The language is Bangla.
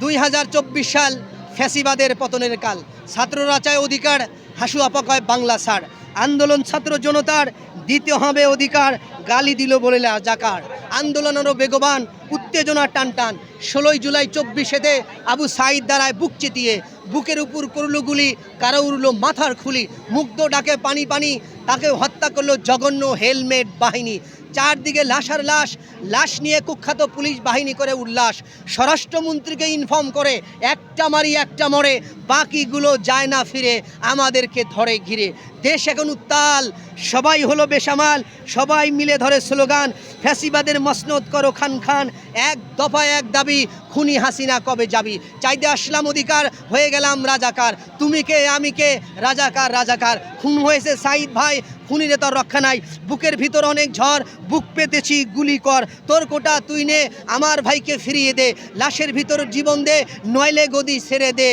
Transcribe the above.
2024 সাল ফ্যাসিবাদের পতনের কাল। ছাত্ররা চায় অধিকার, হাসু আপা কয় বাংলা ছাড়। আন্দোলন ছাত্র জনতার, দিতে হবে অধিকার, গালি দিল বলে রাজাকার। আন্দোলনেরও বেগবান, উত্তেজনা টান টান। 16 জুলাই 24-এতে আবু সাঈদ দাঁড়ায় বুক চিতিয়ে, বুকের উপর করলো গুলি, কারো উড়লো মাথার খুলি। মুগ্ধ ডাকে পানি পানি, তাকে হত্যা করলো জঘন্য হেলমেট বাহিনী। চারদিকে লাশের লাশ, লাশ নিয়ে কুখ্যাত পুলিশ বাহিনী করে উল্লাস। স্বরাষ্ট্রমন্ত্রীকে ইনফর্ম করে, একটা মারি একটা মরে, বাকিগুলো যায় না ফিরে, আমাদেরকে ধরে ঘিরে। দেশ এখন উত্তাল, সবাই হলো বেসামাল, সবাই মিলে ধরে স্লোগান, ফ্যাসিবাদের মসনদ করো খান খান, এক দফায় এক দাবি, খুনি হাসিনা কবে যাবি। চাইতে আসলাম অধিকার, হয়ে গেলাম রাজাকার। তুমি কে আমি কে, রাজাকার রাজাকার। খুন হয়েছে সাঈদ ভাই, খুনিরে তোর রক্ষা নাই। বুকের ভিতর অনেক ঝড়, বুক পেতেছি গুলি কর। তোর কোটা তুই নে, আমার ভাইকে ফিরিয়ে দে। লাশের ভিতর জীবন দে, নইলে গদি ছেড়ে দে।